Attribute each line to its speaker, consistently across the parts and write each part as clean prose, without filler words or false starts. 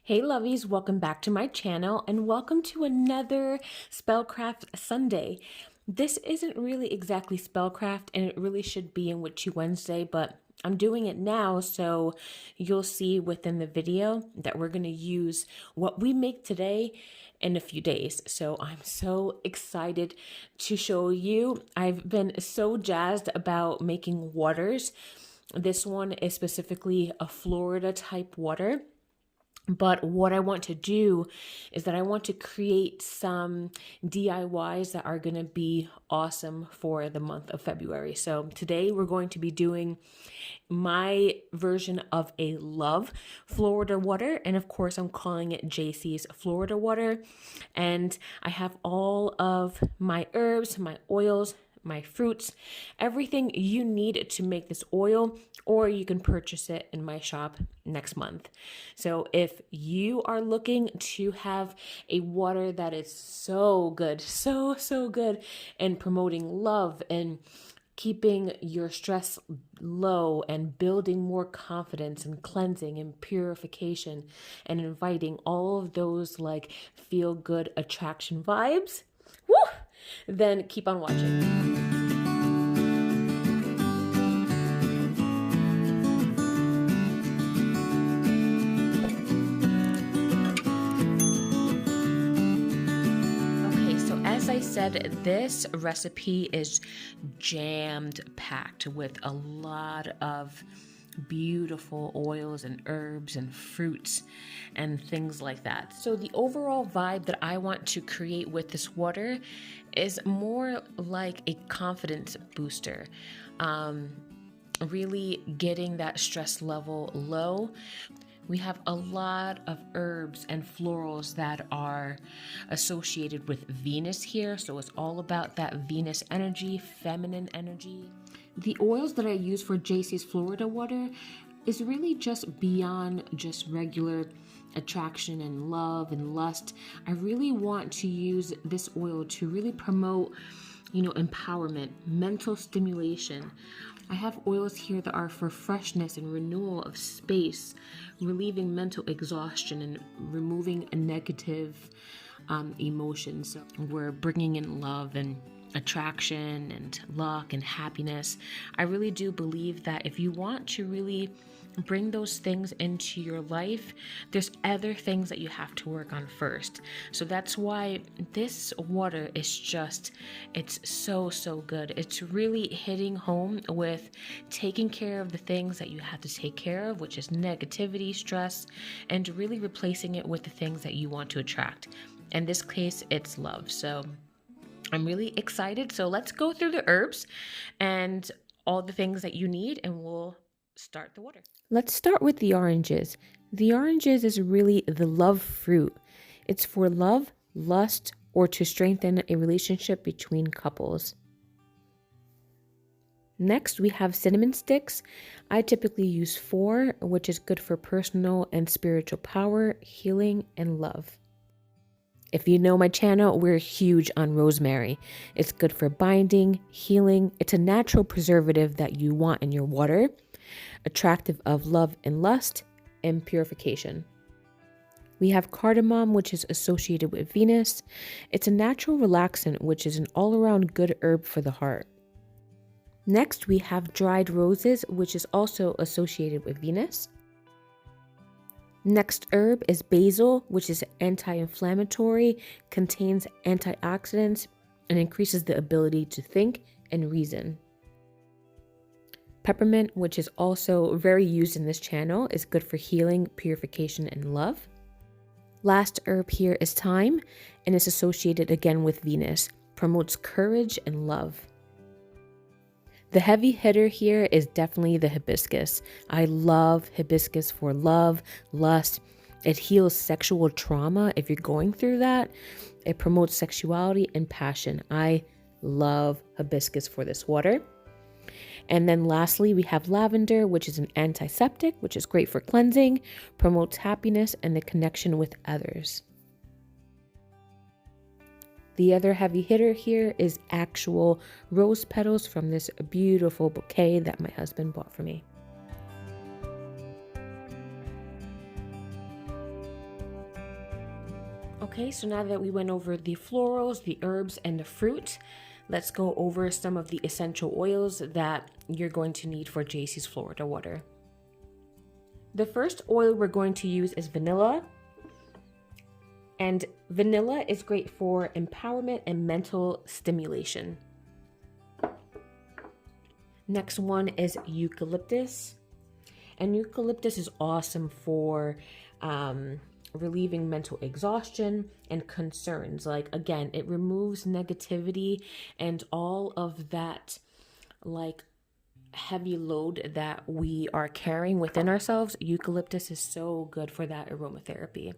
Speaker 1: Hey lovies, welcome back to my channel and welcome to another Spellcraft Sunday. This isn't really exactly Spellcraft and it really should be in Witchy Wednesday, but I'm doing it now so you'll see within the video that we're going to use what we make today in a few days. So I'm so excited to show you. I've been so jazzed about making waters. This one is specifically a Florida type water. But what I want to do is that I want to create some DIYs that are going to be awesome for the month of February. So today we're going to be doing my version of a love Florida water. And of course, I'm calling it Jacy's Florida water. And I have all of my herbs, my oils, my fruits, everything you need to make this oil, or you can purchase it in my shop next month. So if you are looking to have a water that is so good, so good, and promoting love and keeping your stress low and building more confidence and cleansing and purification and inviting all of those like feel good attraction vibes, woo, then keep on watching. As I said, this recipe is jammed packed with a lot of beautiful oils and herbs and fruits and things like that. So the overall vibe that I want to create with this water is more like a confidence booster. Really getting that stress level low. We have a lot of herbs and florals that are associated with Venus here. So it's all about that Venus energy, feminine energy. The oils that I use for Jacy's Florida water is really just beyond just regular attraction and love and lust. I really want to use this oil to really promote, empowerment, mental stimulation. I have oils here that are for freshness and renewal of space, relieving mental exhaustion and removing a negative emotions. So we're bringing in love and attraction and luck and happiness. I really do believe that if you want to really bring those things into your life, there's other things that you have to work on first. So that's why this water is just, it's so good. It's really hitting home with taking care of the things that you have to take care of, which is negativity, stress, and really replacing it with the things that you want to attract. In this case, it's love. So I'm really excited. So let's go through the herbs and all the things that you need, and we'll start the water. Let's start with the oranges. The oranges is really the love fruit. It's for love, lust, or to strengthen a relationship between couples. Next, we have cinnamon sticks. I typically use 4, which is good for personal and spiritual power, healing, and love. If you know my channel, we're huge on rosemary. It's good for binding, healing. It's a natural preservative that you want in your water, attractive of love and lust, and purification. We have cardamom, which is associated with Venus. It's a natural relaxant, which is an all-around good herb for the heart. Next, we have dried roses, which is also associated with Venus. Next herb is basil, which is anti-inflammatory, contains antioxidants, and increases the ability to think and reason. Peppermint, which is also very used in this channel, is good for healing, purification, and love. Last herb here is thyme, and is associated again with Venus, promotes courage and love. The heavy hitter here is definitely the hibiscus. I love hibiscus for love, lust. It heals sexual trauma if you're going through that. It promotes sexuality and passion. I love hibiscus for this water. And then lastly, we have lavender, which is an antiseptic, which is great for cleansing, promotes happiness and the connection with others. The other heavy hitter here is actual rose petals from this beautiful bouquet that my husband bought for me. Okay, so now that we went over the florals, the herbs, and the fruit, let's go over some of the essential oils that you're going to need for Jacy's Florida water. The first oil we're going to use is vanilla. And vanilla is great for empowerment and mental stimulation. Next one is eucalyptus. And eucalyptus is awesome for relieving mental exhaustion and concerns. Like, again, it removes negativity and all of that, like, heavy load that we are carrying within ourselves. Eucalyptus is so good for that aromatherapy.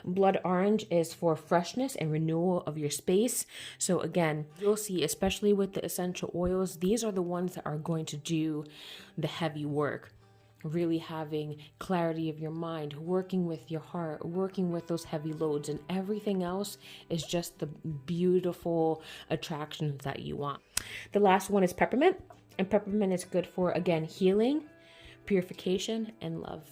Speaker 1: Blood orange is for freshness and renewal of your space. So again, you'll see, especially with the essential oils, these are the ones that are going to do the heavy work. Really having clarity of your mind, working with your heart, working with those heavy loads, and everything else is just the beautiful attractions that you want. The last one is peppermint, and peppermint is good for, again, healing, purification, and love.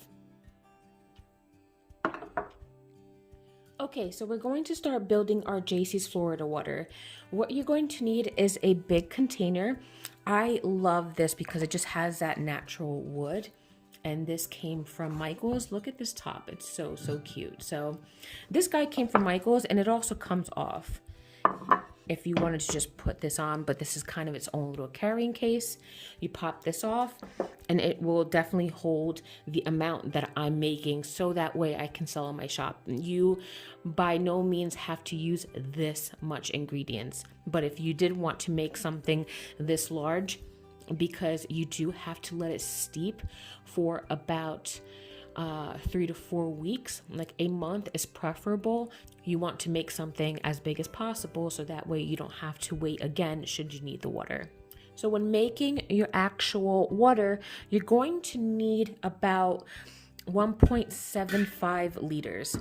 Speaker 1: Okay, so we're going to start building our Jacy's Florida water. What you're going to need is a big container. I love this because it just has that natural wood. And this came from Michael's. Look at this top. It's so cute. So this guy came from Michael's, and it also comes off if you wanted to just put this on, but this is kind of its own little carrying case. You pop this off and it will definitely hold the amount that I'm making, so that way I can sell in my shop. You by no means have to use this much ingredients, but if you did want to make something this large, because you do have to let it steep for about 3 to 4 weeks, like a month is preferable. You want to make something as big as possible, so that way you don't have to wait again should you need the water. So when making your actual water, you're going to need about 1.75 liters.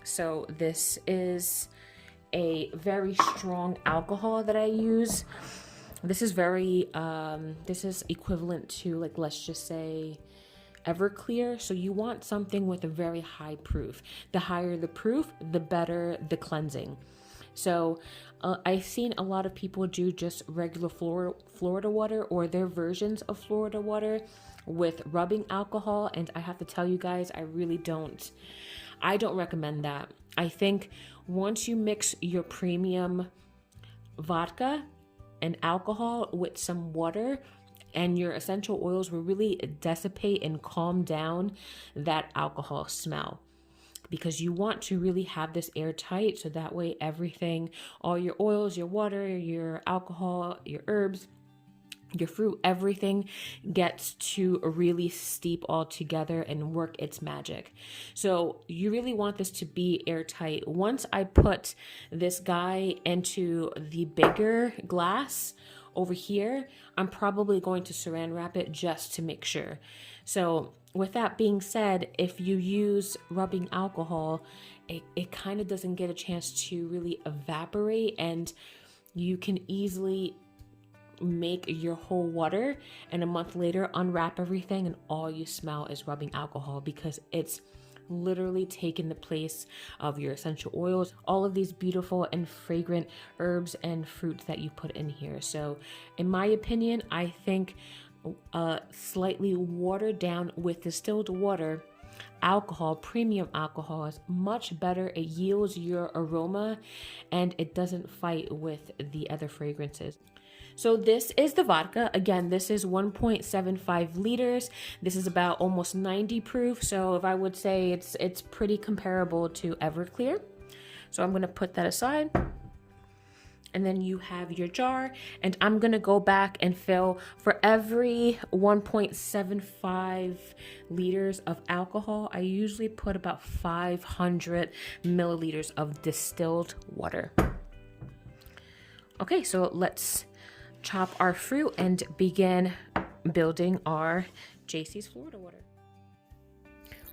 Speaker 1: So this is a very strong alcohol that I use. This is this is equivalent to, like, let's just say Everclear. So you want something with a very high proof. The higher the proof, the better the cleansing. So I've seen a lot of people do just regular Florida water, or their versions of Florida water with rubbing alcohol. And I have to tell you guys, I don't recommend that. I think once you mix your premium vodka and alcohol with some water, and your essential oils will really dissipate and calm down that alcohol smell, because you want to really have this airtight, so that way everything, all your oils, your water, your alcohol, your herbs, your fruit, everything gets to really steep all together and work its magic. So you really want this to be airtight. Once I put this guy into the bigger glass over here, I'm probably going to saran wrap it just to make sure. So with that being said, if you use rubbing alcohol, it kind of doesn't get a chance to really evaporate, and you can easily make your whole water and a month later unwrap everything and all you smell is rubbing alcohol, because it's literally taken the place of your essential oils, all of these beautiful and fragrant herbs and fruits that you put in here. So in my opinion, I think slightly watered down with distilled water alcohol, premium alcohol, is much better. It yields your aroma and it doesn't fight with the other fragrances. So this is the vodka. Again, this is 1.75 liters. This is about almost 90 proof. So if I would say it's pretty comparable to Everclear. So I'm going to put that aside. And then you have your jar, and I'm going to go back and fill for every 1.75 liters of alcohol. I usually put about 500 milliliters of distilled water. Okay, so let's chop our fruit and begin building our Jacy's Florida water.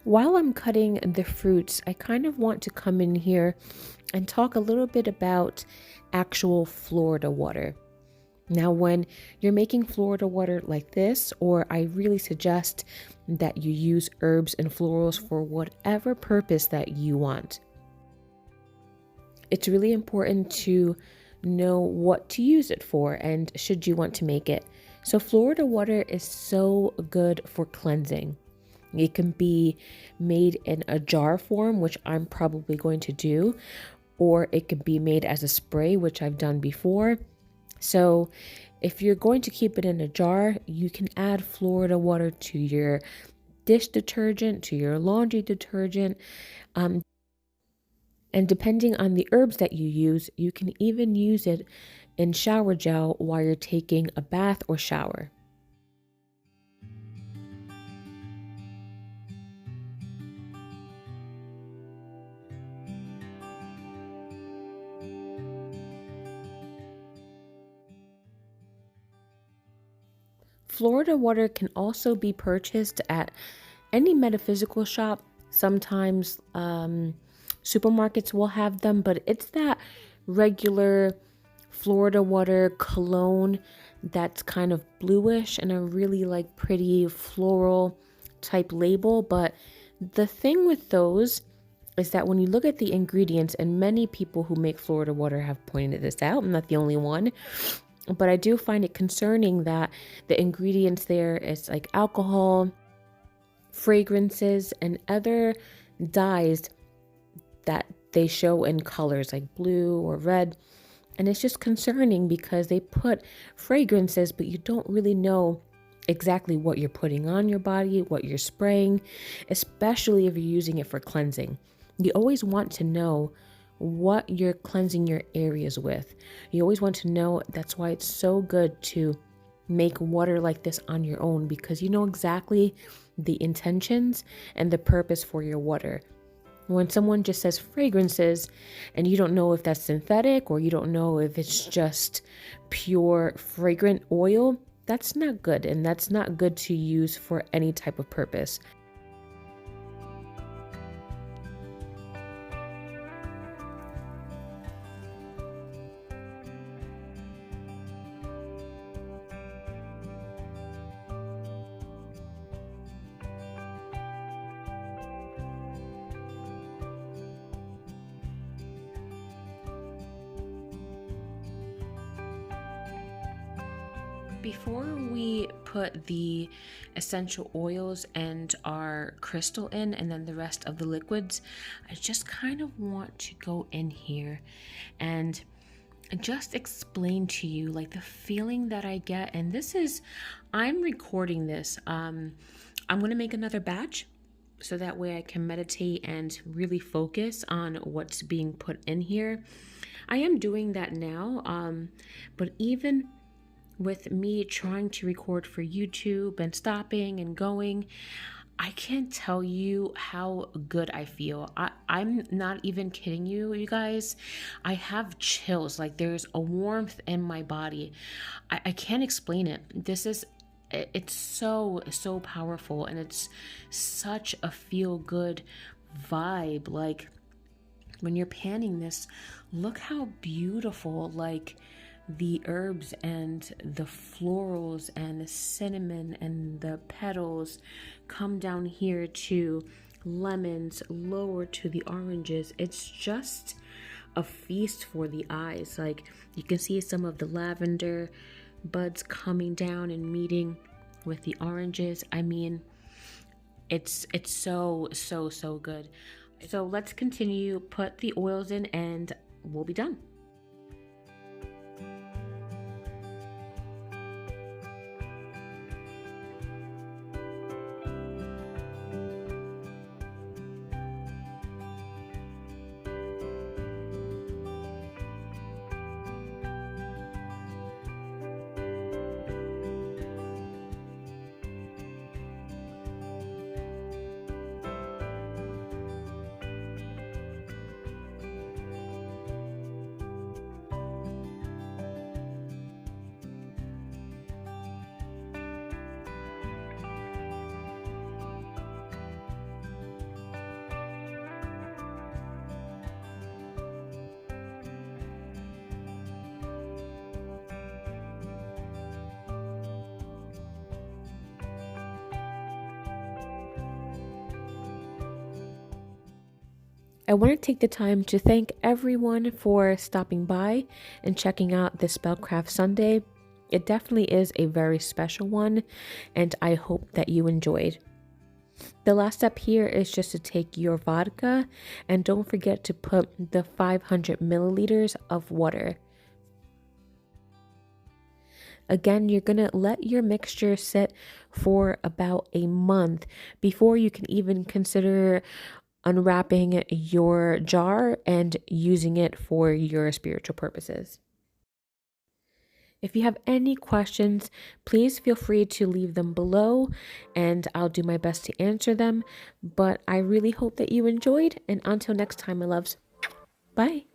Speaker 1: While I'm cutting the fruits, I kind of want to come in here and talk a little bit about actual Florida water. Now, when you're making Florida water like this, or I really suggest that you use herbs and florals for whatever purpose that you want. It's really important to know what to use it for and should you want to make it. So Florida water is so good for cleansing. It can be made in a jar form, which I'm probably going to do, or it could be made as a spray, which I've done before. So if you're going to keep it in a jar, you can add Florida water to your dish detergent, to your laundry detergent. And depending on the herbs that you use, you can even use it in shower gel while you're taking a bath or shower. Florida water can also be purchased at any metaphysical shop. Sometimes supermarkets will have them, but it's that regular Florida water cologne that's kind of bluish and a really like pretty floral type label. But the thing with those is that when you look at the ingredients, and many people who make Florida water have pointed this out, I'm not the only one, but I do find it concerning that the ingredients there is like alcohol, fragrances, and other dyes that they show in colors like blue or red. And it's just concerning because they put fragrances, but you don't really know exactly what you're putting on your body, what you're spraying, especially if you're using it for cleansing. You always want to know what you're cleansing your areas with. You always want to know. That's why it's so good to make water like this on your own, because you know exactly the intentions and the purpose for your water. When someone just says fragrances and you don't know if that's synthetic or you don't know if it's just pure fragrant oil, that's not good, and that's not good to use for any type of purpose. Before we put the essential oils and our crystal in, and then the rest of the liquids, I just kind of want to go in here and just explain to you like the feeling that I get. And this is, I'm recording this. I'm going to make another batch so that way I can meditate and really focus on what's being put in here. I am doing that now, but even with me trying to record for YouTube and stopping and going, I can't tell you how good I feel. I'm not even kidding you, you guys. I have chills. Like there's a warmth in my body. I can't explain it. It's so powerful, and it's such a feel good vibe. Like when you're panning this, look how beautiful, like the herbs and the florals and the cinnamon and the petals come down here to lemons, lower to the oranges. It's just a feast for the eyes. Like you can see some of the lavender buds coming down and meeting with the oranges. I mean, it's so good. So let's continue, put the oils in, and we'll be done. I want to take the time to thank everyone for stopping by and checking out this Spellcraft Sunday. It definitely is a very special one, and I hope that you enjoyed. The last step here is just to take your vodka, and don't forget to put the 500 milliliters of water. Again, you're going to let your mixture sit for about a month before you can even consider unwrapping your jar and using it for your spiritual purposes. If you have any questions, please feel free to leave them below and I'll do my best to answer them. But I really hope that you enjoyed, and until next time, my loves, bye.